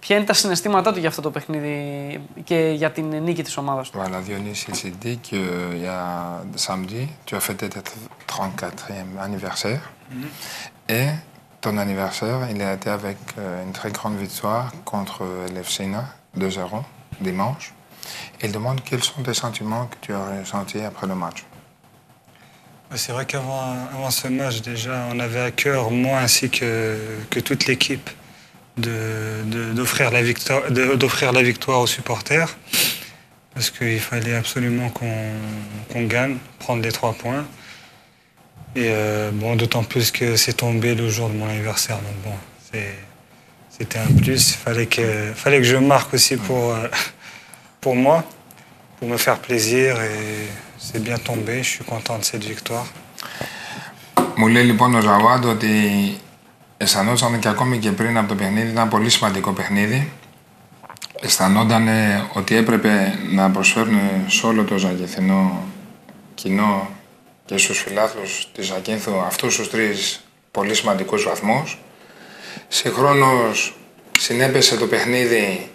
Ποια είναι τα συναισθήματά του για αυτό το παιχνίδι και για την νίκη της ομάδας του? Voilà, Dionys, il s'est dit qu'il y a samedi, tu as fêté ton 34e anniversaire. Et ton anniversaire, il a été avec une très grande victoire contre l'Efsina, 2-0, dimanche. Il demande quels sont tes sentiments que tu as ressentis après le match. C'est vrai qu'avant ce match, déjà, on avait à cœur, moi ainsi que toute l'équipe, d'offrir la victoire aux supporters. Parce qu'il fallait absolument qu'on gagne, prendre les 3 points. Et bon, d'autant plus que c'est tombé le jour de mon anniversaire. Donc bon, c'était un plus. Il fallait que je marque aussi pour moi, pour me faire plaisir. Et c'est bien tombé. Je suis content de cette victoire. Μου λέει λοιπόν ο Ζαουάντ ότι αισθανόταν και ακόμη και πριν από το παιχνίδι, ήταν πολύ σημαντικό παιχνίδι. Αισθανόταν ότι έπρεπε να προσφέρουν σε όλο το Ζακυνθινό κοινό και στους φιλάθλους της Ζακύνθου αυτούς τους 3 πολύ σημαντικούς βαθμούς. Συγχρόνως συνέπεσε το παιχνίδι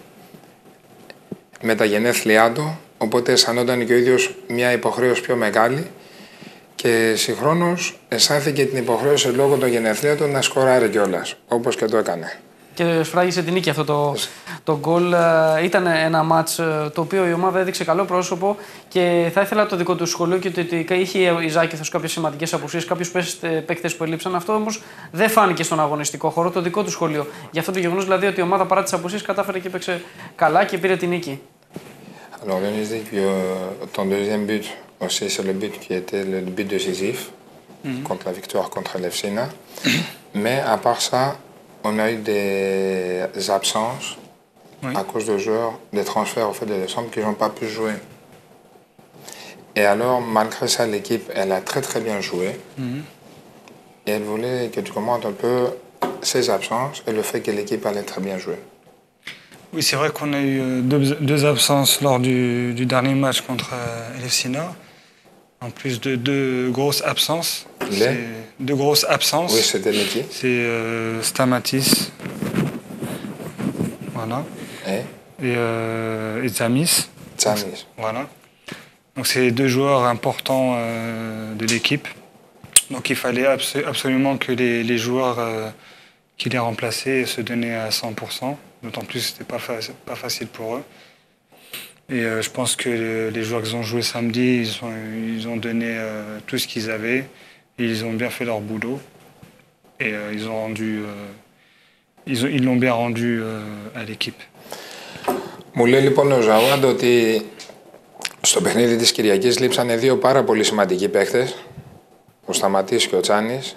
με τα γενέθλιά του, οπότε αισθανόταν και ο ίδιος μια υποχρέωση πιο μεγάλη και συγχρόνως αισθάνθηκε την υποχρέωση λόγω των γενεθλίων του να σκοράρει κιόλας, όπως και το έκανε. Και σφράγισε την νίκη αυτό το γκολ. Ήταν ένα μάτς το οποίο η ομάδα έδειξε καλό πρόσωπο και θα ήθελα το δικό του σχολείο και ότι είχε η Ζάκυνθος κάποιες σημαντικές απουσίες, κάποιους παίκτες που έλειψαν. Αυτό όμως δεν φάνηκε στον αγωνιστικό χώρο, το δικό του σχολείο. Γι' αυτό το γεγονός δηλαδή ότι η ομάδα παρά τις απουσίες κατάφερε και έπαιξε καλά και πήρε την νίκη. Alors, Denis dit que ton deuxième but aussi, c'est le but qui était le but décisif contre la victoire contre l'Efsina. Mais à part ça, on a eu des absences à cause de joueurs, des transferts au fait de décembre qui n'ont pas pu jouer. Et alors, malgré ça, l'équipe, elle a très très bien joué. Et elle voulait que tu commentes un peu ces absences et le fait que l'équipe allait très bien jouer. Oui, c'est vrai qu'on a eu 2 absences lors du dernier match contre l'Efsina. En plus de 2 grosses absences. 2 grosses absences. Oui, c'était qui? C'est Stamatis. Voilà. Et Tzamis. Tzamis. Voilà. Donc c'est 2 joueurs importants de l'équipe. Donc il fallait absolument que les joueurs qui les remplaçaient se donnaient à 100%. D'autant plus que ce n'était pas facile pour eux. Et je pense que les joueurs qui ont joué samedi, ils ont donné tout ce qu'ils avaient. Et ils ont bien fait leur boulot. Et ils l'ont bien rendu à l'équipe. Μου λέει λοιπόν ο Ζαουάντ ότι στο παιχνίδι της Κυριακής λείψανε 2 πάρα πολύ σημαντικοί παίχτες, ο Σταματής και ο Τσάνης,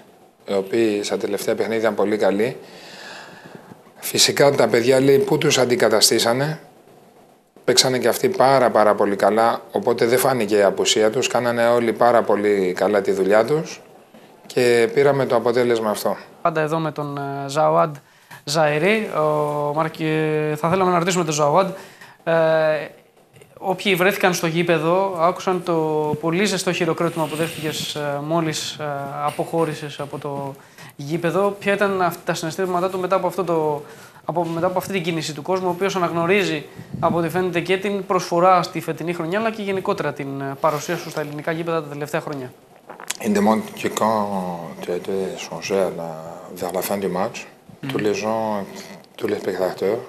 οι οποίοι στα τελευταία παιχνίδια ήταν πολύ καλοί. Φυσικά τα παιδιά λέει που τους αντικαταστήσανε, παίξανε και αυτοί πάρα πολύ καλά, οπότε δεν φάνηκε η απουσία τους, κάνανε όλοι πάρα πολύ καλά τη δουλειά τους και πήραμε το αποτέλεσμα αυτό. Πάντα εδώ με τον Ζαουάντ Ζαερή, θα θέλαμε να ρωτήσουμε τον Ζαουάντ. Όποιοι βρέθηκαν στο γήπεδο άκουσαν το πολύ ζεστό χειροκρότημα που δέχτηκες μόλις αποχώρησες από το γήπεδο. Ποια ήταν τα συναισθήματά του μετά από αυτή την κίνηση του κόσμου, ο οποίος αναγνωρίζει από ό,τι φαίνεται και την προσφορά στη φετινή χρονιά, αλλά και γενικότερα την παρουσία σου στα ελληνικά γήπεδα τα τελευταία χρόνια. Il demande que quand tu as été changé vers la fin du match, tous les gens, tous les spectateurs,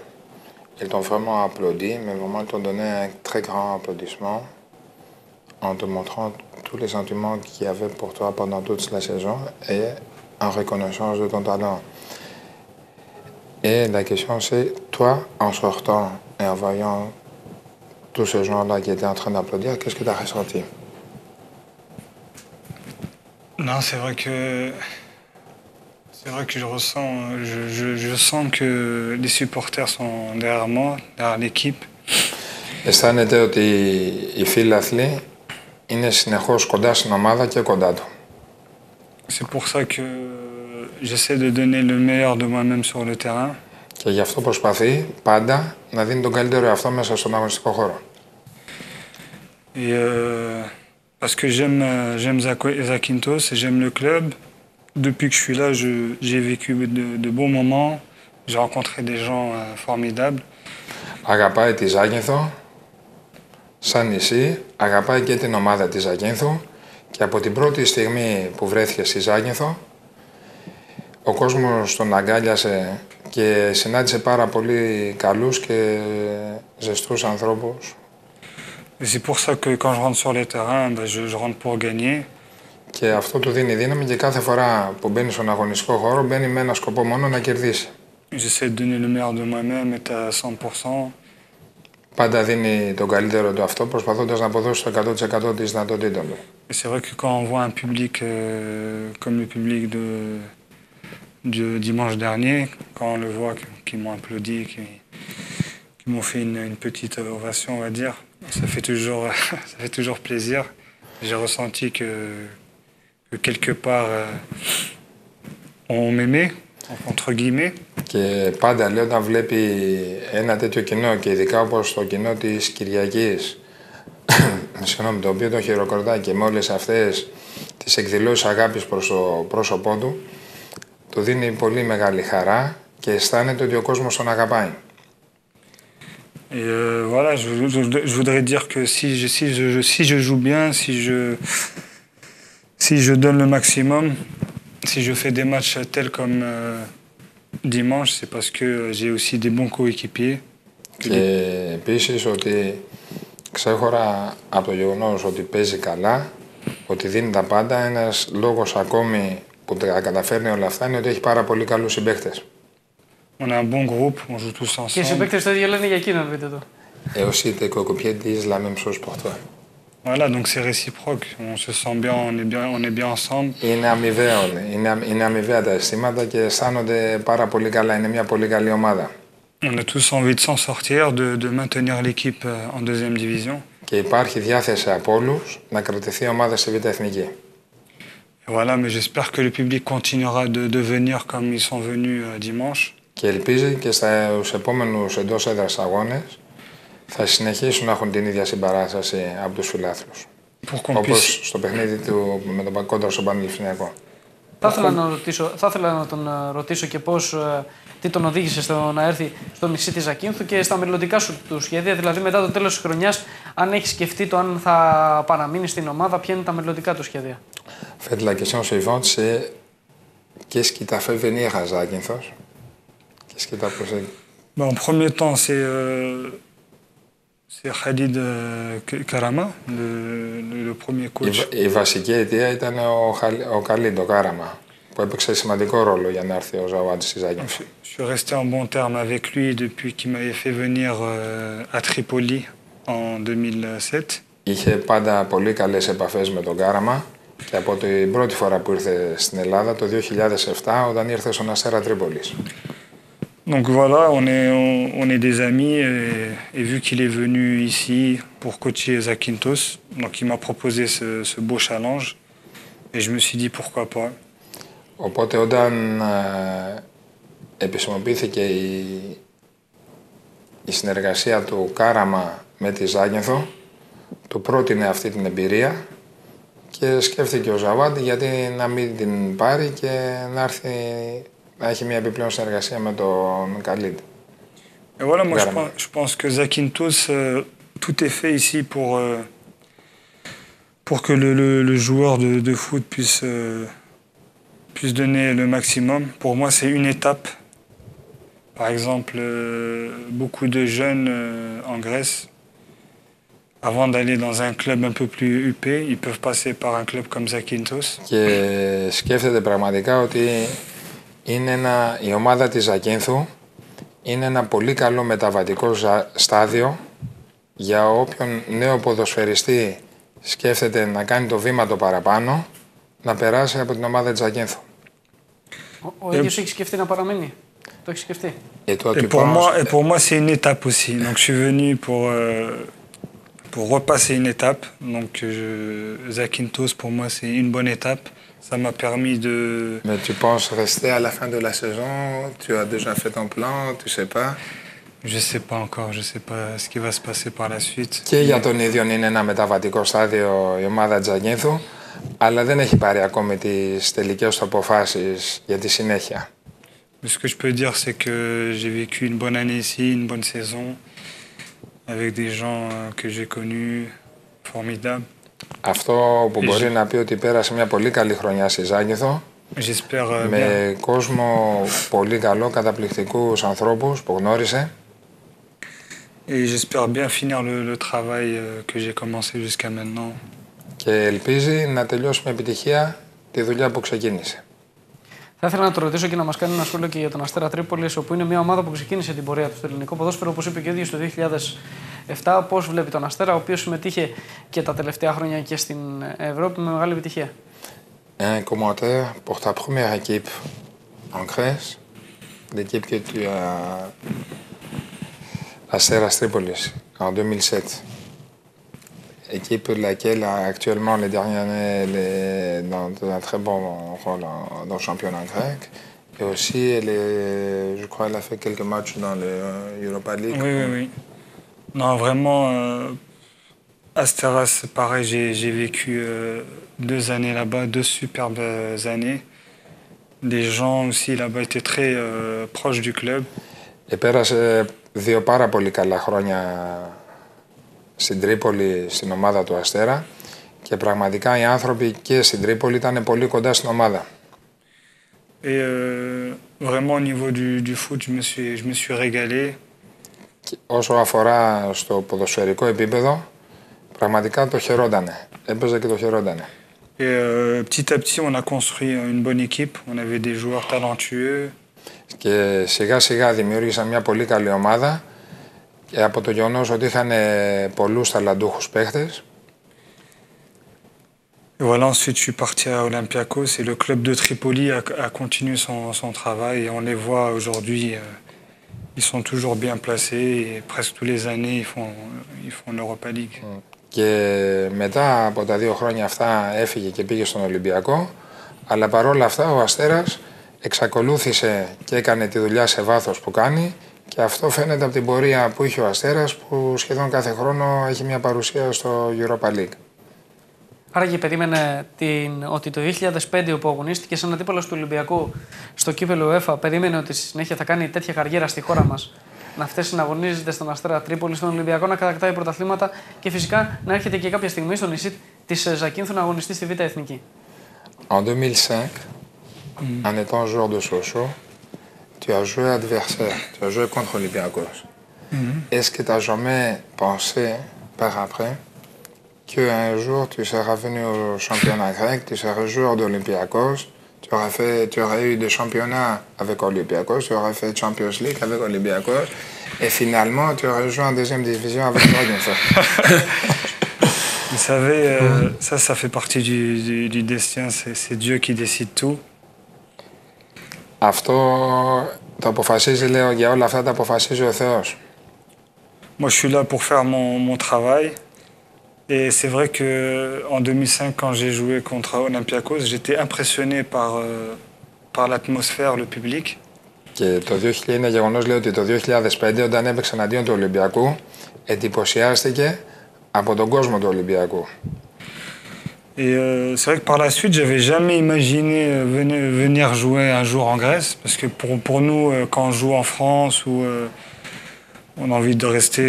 ils t'ont vraiment applaudi, mais vraiment ils t'ont donné un très grand applaudissement en te montrant tous les sentiments qu'il y avait pour toi pendant toute la saison et en reconnaissance de ton talent. Et la question c'est, toi, en sortant et en voyant tous ces gens-là qui étaient en train d'applaudir, qu'est-ce que tu as ressenti? Non, c'est vrai que je sens que les supporters sont derrière moi, derrière l'équipe. Αισθάνεται ότι οι φίλαθλοι είναι συνεχώς κοντά στην ομάδα και κοντά του. C'est pour ça que j'essaie de donner le meilleur de moi-même sur le terrain. Και γι' αυτό προσπαθεί πάντα να δίνει τον καλύτερο εαυτό μέσα στον αγωνιστικό χώρο. Et parce que j'aime Zakynthos et j'aime le club. Depuis que je suis là, j'ai vécu de bons moments, J'ai rencontré des gens formidables. Αγαπάει τη Ζάκυνθο, σαν νησί, αγαπάει και την ομάδα της Ζακύνθου και από την πρώτη στιγμή που βρέθηκε στη Ζάκυνθο, ο κόσμος τον αγκάλιασε και συνάντησε πάρα πολύ καλούς και ζεστούς ανθρώπους. Et c'est pour ça que quand je rentre sur les terrains, je rentre pour gagner. Και αυτό του δίνει δύναμη και κάθε φορά που μπαίνει στον αγωνιστικό χώρο μπαίνει με ένα σκοπό μόνο να κερδίσει. J'essaie de donner le meilleur de moi-même, être à 100%. Πάντα δίνει τον καλύτερο του αυτό, προσπαθώντας να αποδώσει το 100% της δυνατοτήτων του. Et c'est vrai que quand on voit un public comme le public de dimanche dernier, quand on le voit, qui m'ont applaudi, qui m'ont fait une petite ovation, on va dire, ça fait toujours plaisir. J'ai ressenti que quelque part, on m'aimait, entre guillemets. Και πάντα λέω όταν βλέπει ένα τέτοιο κοινό και ειδικά όπως το κοινό της Κυριακής, συγγνώμη, το οποίο τον χειροκροτάει και με όλες αυτές τις εκδηλώσεις αγάπης προς το πρόσωπό του, του δίνει πολύ μεγάλη χαρά και αισθάνεται ότι ο κόσμος τον αγαπάει. Et voilà, je voudrais dire que si je joue bien, si je donne le maximum, si je fais des matchs tels comme dimanche, c'est parce que j'ai aussi des bons coéquipiers. Και επίσης ότι ξέχωρα από το γεγονός ότι παίζει καλά, ότι δίνει τα πάντα, ένας λόγος ακόμη που τα καταφέρνει όλα αυτά είναι ότι έχει πάρα πολύ καλούς συμπαίκτες. On a un bon groupe, on joue tous ensemble. Και οι συμπαίκτες το ίδιο λένε για εκείνον, πείτε το. Et aussi tes coéquipiers disent la même chose pour toi. Voilà, donc c'est réciproque. On se sent bien, on est bien ensemble. Είναι αμοιβαία τα αισθήματα και αισθάνονται πάρα πολύ καλά. Είναι μια πολύ καλή ομάδα. On a tous envie de s'en sortir, de maintenir l'équipe en deuxième division. Και υπάρχει διάθεση από όλους να κρατηθεί η ομάδα στη Β' Εθνική. Voilà, mais j'espère que le public continuera de venir comme ils sont venus dimanche. Και ελπίζει και στους επόμενους εντός έδρας αγώνες θα συνεχίσουν να έχουν την ίδια συμπαράσταση από τους φιλάθλους. Όπως στο παιχνίδι του με τον κόντρα στον Πανελληνιακό. Θα ήθελα να τον ρωτήσω και τι τον οδήγησε στο να έρθει στο νησί της Ζακύνθου και στα μελλοντικά σου του σχέδια, δηλαδή μετά το τέλος της χρονιάς, αν έχει σκεφτεί το αν θα παραμείνει στην ομάδα, ποια είναι τα μελλοντικά του σχέδια. Faites la question suivante, c'est qu'est-ce qui t'a fait venir à Zakynthos? Qu'est-ce qui t'a poussé? En premier temps, c'est Khalid Karama, le premier coach. Η βασική αιτία ήταν ο Khalid, ο Κάραμα, που έπαιξε σημαντικό ρόλο για να έρθει ο Ζαουάντ στη Ζάκυνθο. Je suis resté en bon terme avec lui depuis qu'il m'avait fait venir à Tripoli en 2007. Είχε πάντα πολύ καλές επαφές με τον Κάραμα και από την πρώτη φορά που ήρθε στην Ελλάδα το 2007 όταν ήρθε στον Αστέρα Τρίπολης. Donc voilà, on est des amis et vu qu'il est venu ici pour coacher Zakynthos, donc il m'a proposé ce beau challenge et je me suis dit pourquoi pas. Οπότε όταν επισημοποιήθηκε η συνεργασία του Κάραμα με τη Ζάκυνθο, του πρότεινε αυτή την εμπειρία και σκέφτηκε ο Ζαουάντ γιατί να μην την πάρει και να έρθει να έχει μια επιπλέον συνεργασία με τον Khalid. Et voilà, moi je pense que Zakynthos, tout est fait ici pour que le joueur de foot puisse donner le maximum. Pour moi, c'est une étape. Par exemple, beaucoup de jeunes en Grèce, avant d'aller dans un club un peu plus huppé, ils peuvent passer par un club comme Zakynthos. Και σκέφτεται πραγματικά ότι η ομάδα της Ζακύνθου είναι ένα πολύ καλό μεταβατικό στάδιο για όποιον νέο ποδοσφαιριστή σκέφτεται να κάνει το βήμα το παραπάνω, να περάσει από την ομάδα της Ζακύνθου. Ο ίδιος έχει σκεφτεί να παραμείνει. Το έχει σκεφτεί. Et pour moi, c'est une étape aussi. Donc, je suis venu pour repasser une étape. Donc, Zakynthos, pour moi, c'est une bonne étape. Ça m'a permis de... Mais tu penses rester à la fin de la saison? Tu as déjà fait ton plan? Tu sais pas? Je sais pas encore. Je sais pas ce qui va se passer par la suite. Και για τον ίδιο είναι ένα μεταβατικό στάδιο η ομάδα της Ζακύνθου, αλλά δεν έχει πάρει ακόμη τις τελικές του αποφάσεις για τη συνέχεια. Mais ce que je peux dire, c'est que j'ai vécu une bonne année ici, une bonne saison, avec des gens que j'ai connus, formidables. Αυτό που μπορεί να πει ότι πέρασε μια πολύ καλή χρονιά στη Ζάκυνθο, J'espère με κόσμο πολύ καλό, καταπληκτικούς ανθρώπους που γνώρισε. Et j'espère bien finir le travail que j'ai commencé jusqu'à maintenant. Και ελπίζει να τελειώσει με επιτυχία τη δουλειά που ξεκίνησε. Θα ήθελα να το ρωτήσω και να μας κάνει ένα σχόλιο και για τον Αστέρα Τρίπολης, όπου είναι μια ομάδα που ξεκίνησε την πορεία του στο ελληνικό ποδόσφαιρο, όπως είπε και ο ίδιος το 2007. Πώς βλέπει τον Αστέρα, ο οποίος συμμετείχε και τα τελευταία χρόνια και στην Ευρώπη με μεγάλη επιτυχία. Un commentaire pour ta première équipe en Grèce, l'équipe que tu as Asteras Tripolis en 2007. Équipe laquelle actuellement les dernières années dans un très bon rôle dans le championnat grec. Et aussi, je crois qu'elle a fait quelques matchs dans l'Europa League. Oui. Non, vraiment, Asteras, c'est pareil, j'ai vécu 2 années là-bas, 2 superbes années. Les gens aussi là-bas étaient très proches du club. Πέρασε 2 πάρα πολύ καλά χρόνια στην Τρίπολη, στην ομάδα του Αστέρα, και πραγματικά οι άνθρωποι και στην Τρίπολη ήταν πολύ κοντά στην ομάδα. Et vraiment au niveau du foot, je me suis régalé. Και όσο αφορά στο ποδοσφαιρικό επίπεδο, πραγματικά το χαιρότανε. Έπαιζε και το χαιρότανε. Et petit à petit, on a construit une bonne équipe. On avait des joueurs talentueux. Και σιγά σιγά δημιούργησαν μια πολύ καλή ομάδα, και από το γεγονός ότι είχαν πολλούς ταλαντούχους παίχτες. Et voilà, ensuite je suis parti à Olympiakos et le club de Tripoli a continué son travail et on les voit aujourd'hui, ils sont toujours bien placés et presque tous les années ils font l'Europa League. Και μετά από τα 2 χρόνια αυτά έφυγε και πήγε στον Ολυμπιακό, αλλά παρόλα αυτά ο Αστέρας εξακολούθησε και έκανε τη δουλειά σε βάθος που κάνει, και αυτό φαίνεται από την πορεία που είχε ο Αστέρας, που σχεδόν κάθε χρόνο έχει μια παρουσία στο Europa League. Άρα και περίμενε ότι το 2005, όπου αγωνίστηκε σαν αντίπαλος του Ολυμπιακού στο κύπελλο UEFA, περίμενε ότι στη συνέχεια θα κάνει τέτοια καριέρα στη χώρα μας, να φτάσει να αγωνίζεται στον Αστέρα Τρίπολη, στον Ολυμπιακό, να κατακτάει πρωταθλήματα και φυσικά να έρχεται και κάποια στιγμή στο νησί της Ζακίνθου να αγωνιστεί στη Β' Εθνική. En 2005, en étant joueur de Sochaux, tu as joué adversaire, tu as joué contre Olympiakos. Est-ce que tu n'as jamais pensé, par après, qu'un jour tu seras venu au championnat grec, tu seras joueur d'Olympiakos, tu aurais eu des championnats avec Olympiakos, tu aurais fait Champions League avec Olympiakos, et finalement tu aurais joué en 2e division avec Dragonfort. Vous savez, ça fait partie du destin, c'est Dieu qui décide tout. Αυτό το αποφασίζει, λέω, για όλα αυτά τα αποφασίζει ο Θεός. Moi je suis là pour faire mon travail. Et c'est vrai qu'en 2005, quand j'ai joué contre Olympiakos, j'étais impressionné par l'atmosphère, le public. Και είναι γεγονός, λέει, ότι το 2005, όταν έπαιξε εναντίον του Ολυμπιακού, εντυπωσιάστηκε από τον κόσμο του Ολυμπιακού. Et c'est vrai que par la suite, j'avais jamais imaginé venir jouer un jour en Grèce, parce que pour nous, quand on joue en France, ou on a envie de rester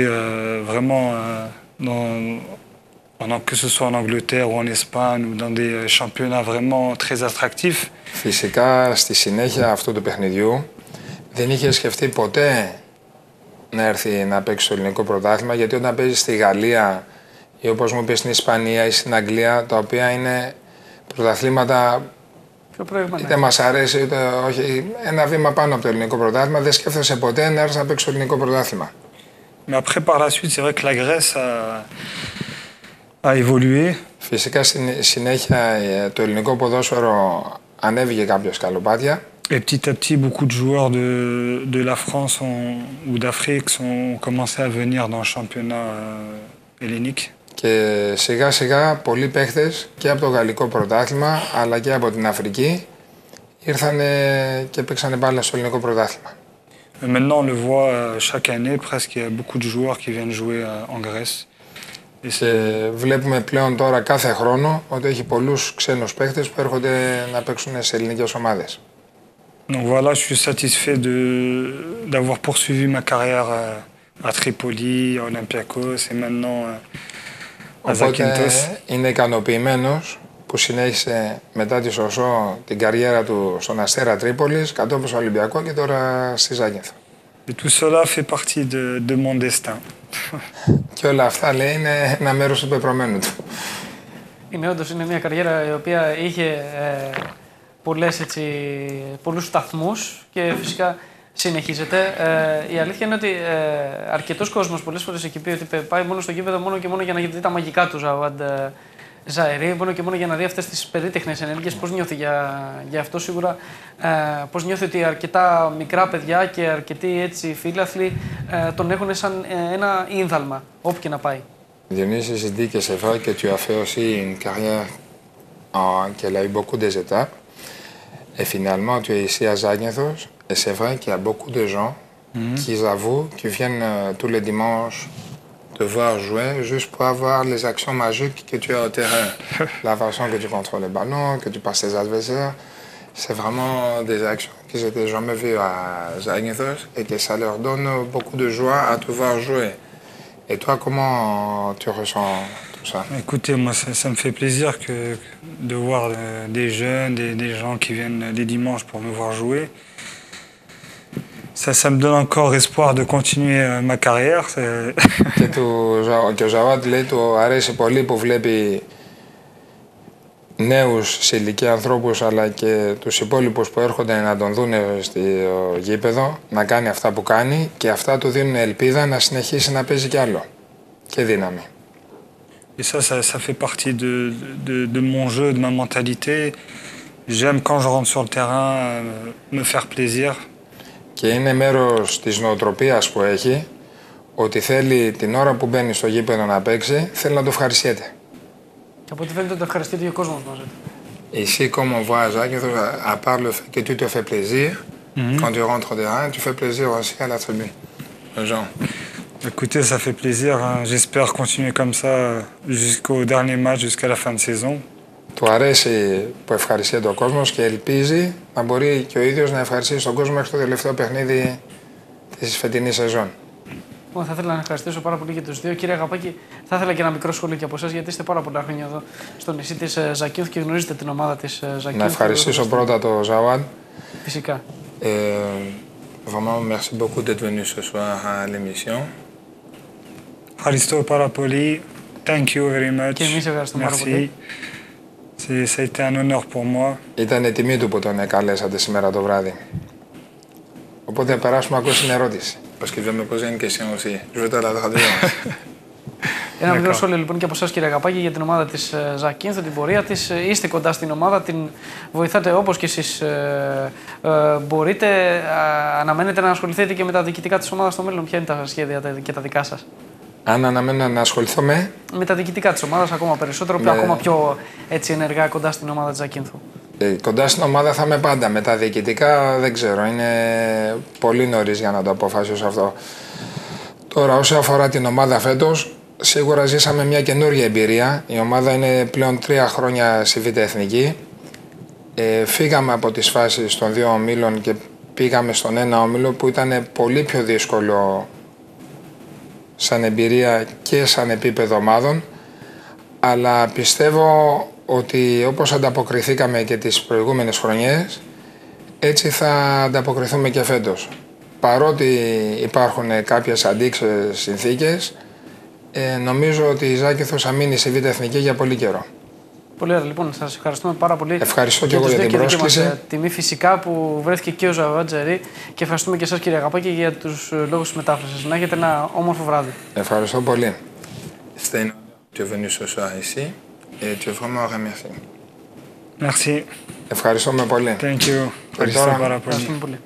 vraiment que ce soit en Angleterre ou en Espagne ou dans des championnats vraiment très attractifs. Φυσικά, στη συνέχεια αυτού του παιχνιδιού δεν είχε σκεφτεί ποτέ να έρθει να παίξει στο ελληνικό πρωτάθλημα, γιατί όταν παίζει στη Γαλλία ή, όπως μου είπε, στην Ισπανία ή στην Αγγλία, τα οποία είναι πρωταθλήματα, είτε μας αρέσει είτε όχι, ένα βήμα πάνω από το ελληνικό πρωτάθλημα, δεν σκέφτεσαι ποτέ να έρθει να παίξει στο ελληνικό πρωτάθλημα. Mais après, par la suite, c'est vrai que la Grèce a évolué. Φυσικά στη συνέχεια το ελληνικό ποδόσφαιρο ανέβηκε κάποια σκαλοπάτια. Et petit à petit, beaucoup de joueurs de la France ou d'Afrique ont commencé à venir dans le championnat hellénique. Και σιγά σιγά πολλοί παίχτες και από το γαλλικό πρωτάθλημα αλλά και από την Αφρική ήρθαν και παίξανε μπάλα στο ελληνικό πρωτάθλημα. Maintenant, on le voit chaque année, presque, il y a beaucoup de joueurs qui viennent jouer en Grèce. Και βλέπουμε πλέον τώρα κάθε χρόνο ότι έχει πολλούς ξένους παίχτες που έρχονται να παίξουν σε ελληνικές ομάδες. Donc voilà, je suis satisfait d'avoir poursuivi ma carrière à Tripoli, à Olympiakos et maintenant à Zakynthos. Οπότε είναι ικανοποιημένος που συνέχισε μετά τη Σωσό την καριέρα του στον Αστέρα Τρίπολης, κατόπιν στο Ολυμπιακό και τώρα στη Ζάκυνθο. Et tout cela fait partie de mon destin. Και όλα αυτά λέει είναι ένα μέρος του πεπρωμένου του. Είναι όντως μια καριέρα η οποία είχε πολλούς σταθμούς και φυσικά συνεχίζεται. Η αλήθεια είναι ότι αρκετός κόσμος πολλές φορές έχει πει ότι πάει μόνο στο γήπεδο μόνο και μόνο για να δει τα μαγικά του Ζαουάντ Ζαερί, μόνο και μόνο για να δει αυτές τις περίτεχνες ενέργειες. Πώς νιώθει για αυτό σίγουρα, πώς νιώθει ότι αρκετά μικρά παιδιά και αρκετοί φίλαθλοι τον έχουν σαν ένα ίνδαλμα όπου και να πάει. Dionysis, il dit que c'est vrai que tu as fait aussi une carrière qu'elle a eu beaucoup des étapes. Et finalement, tu es ici à Zakynthos. Et c'est vrai qu'il y a beaucoup de gens qui avouent, qui viennent tous les dimanches te voir jouer juste pour avoir les actions magiques que tu as au terrain. La façon que tu contrôles les ballons, que tu passes tes adversaires. C'est vraiment des actions qu'ils n'étaient jamais vues à Zakynthos et que ça leur donne beaucoup de joie à te voir jouer. Et toi, comment tu ressens tout ça? Écoutez, moi, ça me fait plaisir de voir des jeunes, des gens qui viennent les dimanches pour me voir jouer. Ça me donne encore espoir de continuer ma carrière. Και ο Ζαουάντ λέει του αρέσει πολύ που βλέπει νέους σε ηλικία ανθρώπους αλλά και τους υπόλοιπους που έρχονται να τον δουν στο γήπεδο να κάνει αυτά που κάνει και αυτά του δίνουν ελπίδα να συνεχίσει να παίζει κι άλλο και δύναμη. Et ça fait partie de mon jeu, de ma mentalité. J'aime quand je rentre sur le terrain me faire plaisir. Και είναι μέρος της νοοτροπίας που έχει ότι θέλει την ώρα που μπαίνει στο γήπεδο να παίξει θέλει να το ευχαριστιέται. Και από ό,τι φαίνεται το ευχαριστείται ο κόσμος μαζί του. Ici, comme on voit à Zakynthos, à part le fait que tu te fais plaisir, quand tu rentres au terrain, tu fais plaisir aussi à la tribune, aux gens. Écoutez, ça fait plaisir. Hein. J'espère continuer comme ça jusqu'au dernier match, jusqu'à la fin de saison. Του αρέσει που ευχαριστεί ο κόσμος και ελπίζει να μπορεί και ο ίδιος να ευχαριστήσει τον κόσμο μέχρι το τελευταίο παιχνίδι της φετινής σεζόν. Θα ήθελα να ευχαριστήσω πάρα πολύ και τους δύο. Κύριε Αγαπάκη, θα ήθελα και ένα μικρό σχόλιο και από εσάς, γιατί είστε πάρα πολλά χρόνια εδώ στο νησί της Zakynthos και γνωρίζετε την ομάδα της Zakynthos. Να ευχαριστήσω πρώτα το Ζαουάντ. Φυσικά. Vraiment, merci beaucoup d'être venu ce soir à l'émission. Ευχαριστώ πάρα πολύ. Thank you very much. Και εμείς ευχαριστούμε πάρα πολύ. Ça a été un honneur pour moi. Ήταν τιμή του που τον καλέσατε σήμερα το βράδυ. Οπότε περάσουμε ακόμα στην ερώτηση. Parce que je vais me poser une question aussi. Je vais te la traduire. Ένα μικρό σχόλιο λοιπόν και από εσάς, κύριε Αγαπάκη, για την ομάδα της Zakynthos, την πορεία της. Είστε κοντά στην ομάδα, την βοηθάτε όπως και εσείς μπορείτε. Αναμένετε να ασχοληθείτε και με τα διοικητικά της ομάδας στο μέλλον. Ποια είναι τα σχέδια και τα δικά σας? Αν αναμένω να ασχοληθώ με τα διοικητικά της ομάδας ακόμα περισσότερο, ακόμα πιο ενεργά κοντά στην ομάδα της Zakynthos. Κοντά στην ομάδα θα είμαι πάντα. Με τα διοικητικά δεν ξέρω. Είναι πολύ νωρίς για να το αποφασίσω αυτό. Τώρα, όσο αφορά την ομάδα φέτος, σίγουρα ζήσαμε μια καινούργια εμπειρία. Η ομάδα είναι πλέον 3 χρόνια στη Β' Εθνική. Φύγαμε από τις φάσεις των 2 ομίλων και πήγαμε στον ένα όμιλο που ήταν πολύ πιο δύσκολο σαν εμπειρία και σαν επίπεδο ομάδων. Αλλά πιστεύω ότι όπως ανταποκριθήκαμε και τις προηγούμενες χρονιές, έτσι θα ανταποκριθούμε και φέτος. Παρότι υπάρχουν κάποιες αντίξωες συνθήκες, νομίζω ότι η Zakynthos θα μείνει στη Β' Εθνική για πολύ καιρό. Πολύ ωραία, λοιπόν. Σας ευχαριστούμε πάρα πολύ. Ευχαριστώ και εγώ για την πρόσκληση. Τιμή φυσικά που βρέθηκε και ο Ζαουάντ Ζαερί και ευχαριστούμε και εσάς, κύριε Αγαπάκη, για τους λόγους της μετάφρασης. Να έχετε ένα όμορφο βράδυ. Ευχαριστώ πολύ. C'était un honneur. Tu es venu ce soir ici et tu es vraiment remercié. Merci. Ευχαριστούμε πολύ. Thank you. Ευχαριστώ πάρα πολύ.